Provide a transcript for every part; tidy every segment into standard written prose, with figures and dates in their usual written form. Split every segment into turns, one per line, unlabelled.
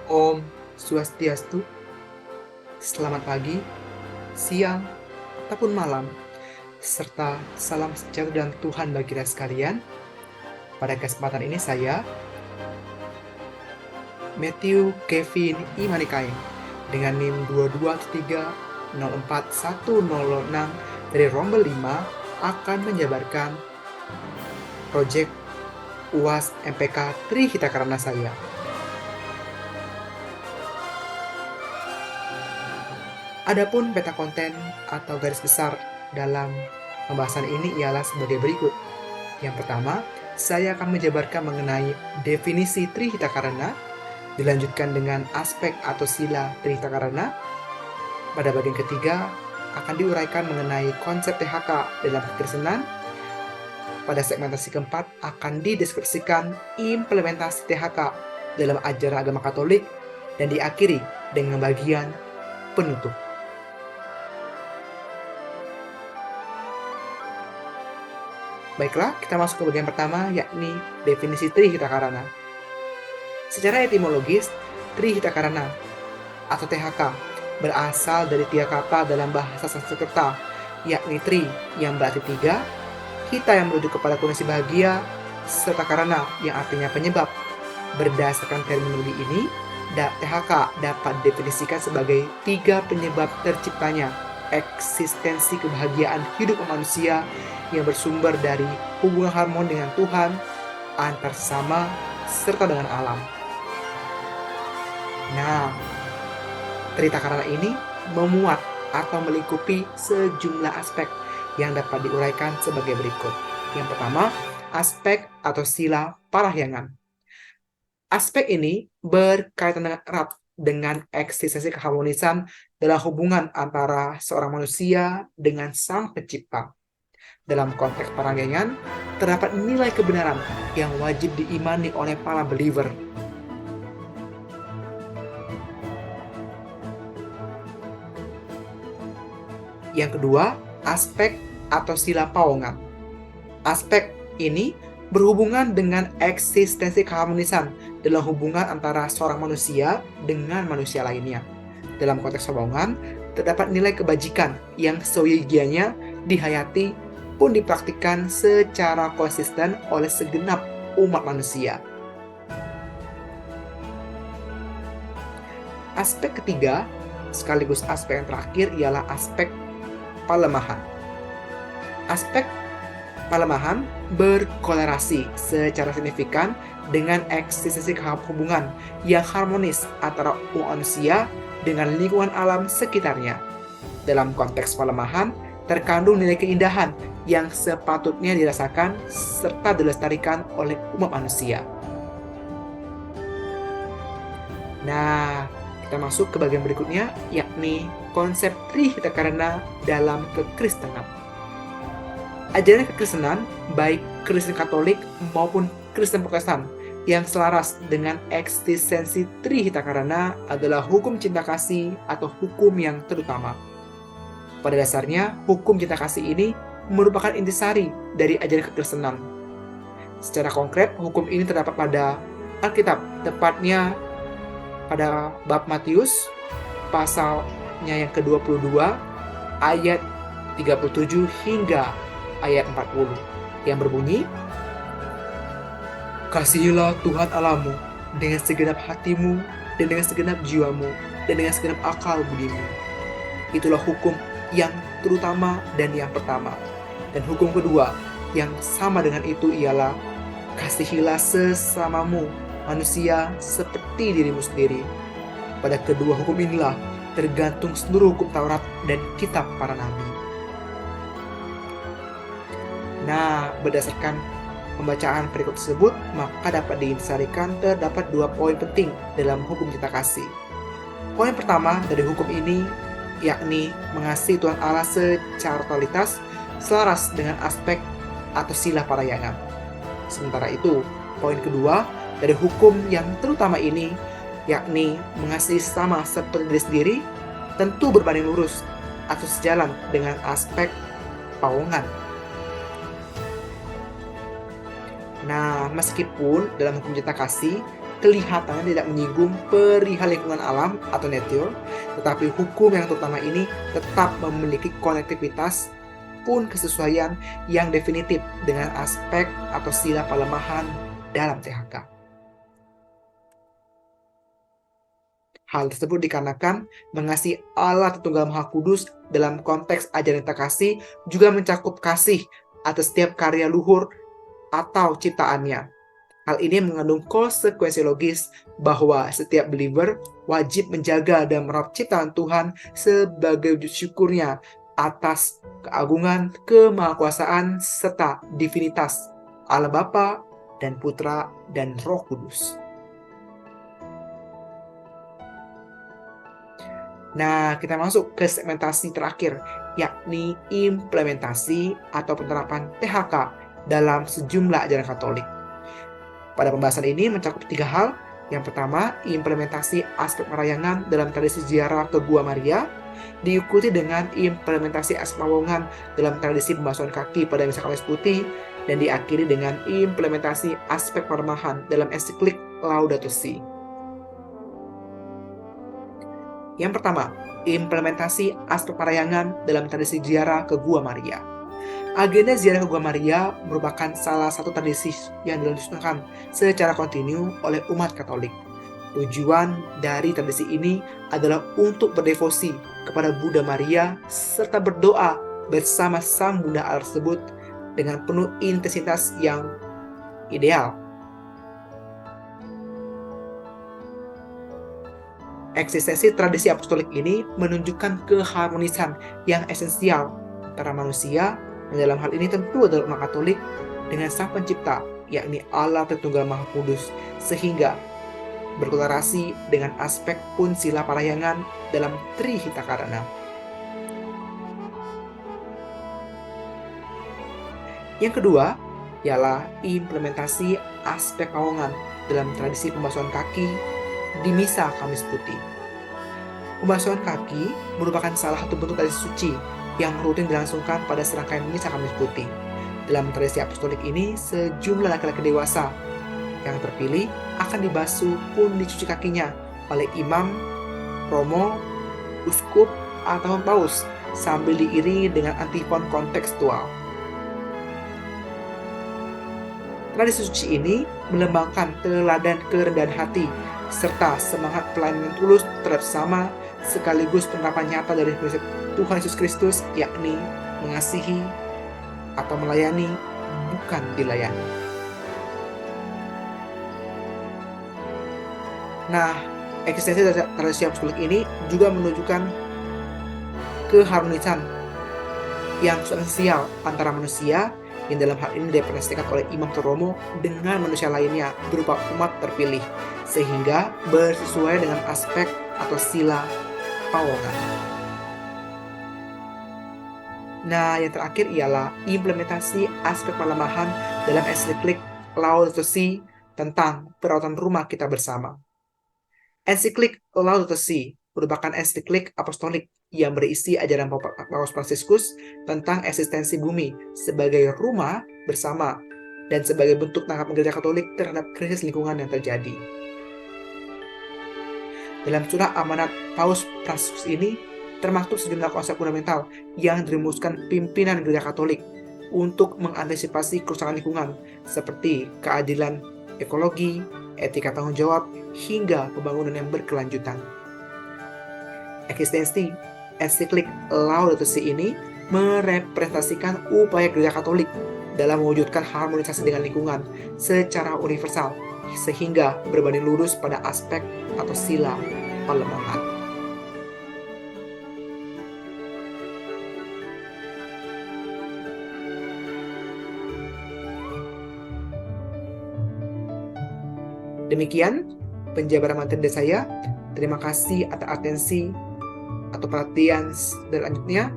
Om Swastiastu, selamat pagi, siang, ataupun malam, serta salam sejahtera dan Tuhan bagi kita sekalian. Pada kesempatan ini saya, Matthew Kevin Imanikain, dengan NIM 223041006 dari Rombel 5 akan menjabarkan proyek UAS MPK Tri Hita Karana saya. Adapun peta konten atau garis besar dalam pembahasan ini ialah sebagai berikut. Yang pertama, saya akan menjabarkan mengenai definisi Trihita Karana, dilanjutkan dengan aspek atau sila Trihita Karana. Pada bagian ketiga, akan diuraikan mengenai konsep THK dalam kekristenan. Pada segmentasi keempat, akan dideskripsikan implementasi THK dalam ajaran agama Katolik, dan diakhiri dengan bagian penutup. Baiklah, kita masuk ke bagian pertama, yakni definisi Trihita Karana. Secara etimologis, Trihita Karana atau THK berasal dari 3 kata dalam bahasa Sanskerta, yakni Tri yang berarti 3, Hita yang merujuk kepada kondisi bahagia, serta Karana yang artinya penyebab. Berdasarkan terminologi ini, THK dapat didefinisikan sebagai 3 penyebab terciptanya eksistensi kebahagiaan hidup manusia yang bersumber dari hubungan harmoni dengan Tuhan, antar sesama, serta dengan alam. Nah, Trihita Karana ini memuat atau melingkupi sejumlah aspek yang dapat diuraikan sebagai berikut. Yang pertama, aspek atau sila parahyangan. Aspek ini berkaitan dengan erat dengan eksistensi keharmonisan dalam hubungan antara seorang manusia dengan Sang Pencipta. Dalam konteks parahyangan, terdapat nilai kebenaran yang wajib diimani oleh para believer. Yang kedua, aspek atau sila pawongan. Aspek ini berhubungan dengan eksistensi keharmonisan dalam hubungan antara seorang manusia dengan manusia lainnya. Dalam konteks pawongan, terdapat nilai kebajikan yang seyogianya dihayati pun dipraktikkan secara konsisten oleh segenap umat manusia. Aspek ketiga, sekaligus aspek yang terakhir, ialah aspek palemahan. Aspek palemahan berkolerasi secara signifikan dengan eksistensi hubungan yang harmonis antara manusia dengan lingkungan alam sekitarnya. Dalam konteks palemahan, terkandung nilai keindahan yang sepatutnya dirasakan serta dilestarikan oleh umat manusia. Nah, kita masuk ke bagian berikutnya, yakni konsep Trihita Karana dalam kekristenan. Ajaran kekristenan, baik Kristen Katolik maupun Kristen Protestan, yang selaras dengan eksistensi Trihita Karana adalah hukum cinta kasih atau hukum yang terutama. Pada dasarnya, hukum cinta kasih ini merupakan intisari dari ajaran kekristenan. Secara konkret, hukum ini terdapat pada Alkitab, tepatnya pada bab Matius, pasalnya yang ke-22, ayat 37 hingga ayat 40, yang berbunyi, "Kasihilah Tuhan Allahmu dengan segenap hatimu, dan dengan segenap jiwamu, dan dengan segenap akal budimu." Itulah hukum yang terutama dan yang pertama. Dan hukum kedua yang sama dengan itu ialah, kasihilah sesamamu manusia seperti dirimu sendiri. Pada kedua hukum inilah tergantung seluruh hukum Taurat dan kitab para nabi. Nah, berdasarkan pembacaan berikut tersebut, maka dapat diintisarikan terdapat 2 poin penting dalam hukum cinta kasih. Poin pertama dari hukum ini yakni mengasihi Tuhan Allah secara totalitas selaras dengan aspek atau sila parahyangan. Sementara itu, poin kedua dari hukum yang terutama ini yakni mengasihi sesama seperti diri sendiri tentu berbanding lurus atau sejalan dengan aspek pawongan. Nah, meskipun dalam hukum cinta kasih kelihatannya tidak menyinggung perihal lingkungan alam atau nature, tetapi hukum yang terutama ini tetap memiliki konektivitas pun kesesuaian yang definitif dengan aspek atau sila pelemahan dalam THK. Hal tersebut dikarenakan mengasihi Allah Tritunggal Maha Kudus dalam konteks ajaran kasih juga mencakup kasih atas setiap karya luhur atau ciptaannya. Hal ini mengandung konsekuensi logis bahwa setiap believer wajib menjaga dan merawat ciptaan Tuhan sebagai wujud syukurnya atas keagungan, kemahakuasaan, serta divinitas Allah Bapa dan Putra dan Roh Kudus. Nah, kita masuk ke segmentasi terakhir, yakni implementasi atau penerapan THK dalam sejumlah ajaran Katolik. Pada pembahasan ini mencakup 3 hal. Yang pertama, implementasi aspek perayangan dalam tradisi ziarah ke Gua Maria, diikuti dengan implementasi aspek pawongan dalam tradisi pembasuhan kaki pada Misa Kamis Putih, dan diakhiri dengan implementasi aspek permahan dalam ensiklik Laudato Si. Yang pertama, implementasi aspek perayangan dalam tradisi ziarah ke Gua Maria. Agenda ziarah ke Gua Maria merupakan salah satu tradisi yang dilangsungkan secara kontinu oleh umat Katolik. Tujuan dari tradisi ini adalah untuk berdevosi kepada Bunda Maria serta berdoa bersama Sang Bunda Allah tersebut dengan penuh intensitas yang ideal. Eksistensi tradisi apostolik ini menunjukkan keharmonisan yang esensial antara manusia, dan dalam hal ini tentu adalah umat Katolik, dengan Sang Pencipta, yakni Allah Tritunggal Maha Kudus, sehingga berkorelasi dengan aspek pun sila parayangan dalam Trihita Karana. Yang kedua ialah implementasi aspek pawongan dalam tradisi pembasuhan kaki di Misa Kamis Putih. Pembasuhan kaki merupakan salah satu bentuk tradisi suci yang rutin dilangsungkan pada serangkaian Misa Kamis Putih. Dalam tradisi apostolik ini, sejumlah laki-laki dewasa yang terpilih akan dibasuh pun dicuci kakinya oleh imam, romo, uskup, atau paus sambil diiringi dengan antifon kontekstual. Tradisi suci ini melambangkan teladan kerendahan hati serta semangat pelayanan tulus terhadap sesama, sekaligus penerapan nyata dari prinsip Tuhan Yesus Kristus, yakni mengasihi atau melayani, bukan dilayani. Nah, eksistensi tradisi apostolik ini juga menunjukkan keharmonisan yang esensial antara manusia yang dalam hal ini direpresentasikan oleh imam atau romo dengan manusia lainnya berupa umat terpilih, sehingga bersesuai dengan aspek atau sila pawongan. Nah, yang terakhir ialah implementasi aspek perlemahan dalam ensiklik Laudato Si tentang perawatan rumah kita bersama. Ensiklik Laudato Si merupakan ensiklik apostolik yang berisi ajaran Paus Fransiskus tentang eksistensi bumi sebagai rumah bersama dan sebagai bentuk tanggapan Gereja Katolik terhadap krisis lingkungan yang terjadi. Dalam surah amanat Paus Fransiskus ini termaktub sejumlah konsep fundamental yang dirumuskan pimpinan Gereja Katolik untuk mengantisipasi kerusakan lingkungan seperti keadilan ekologi, etika tanggung jawab, hingga pembangunan yang berkelanjutan. Eksistensi ensiklik Laudato Si ini merepresentasikan upaya Gereja Katolik dalam mewujudkan harmonisasi dengan lingkungan secara universal, sehingga berbanding lurus pada aspek atau sila pelemahan. Demikian penjabaran materi dari saya. Terima kasih atas atensi atau perhatian. Selanjutnya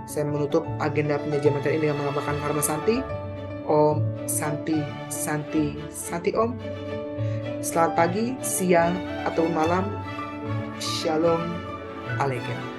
saya menutup agenda penyajian materi ini dengan mengabarkan Karma Santi. Om Santi Santi Santi Om. Selamat pagi, siang, atau malam. Shalom Aleichem.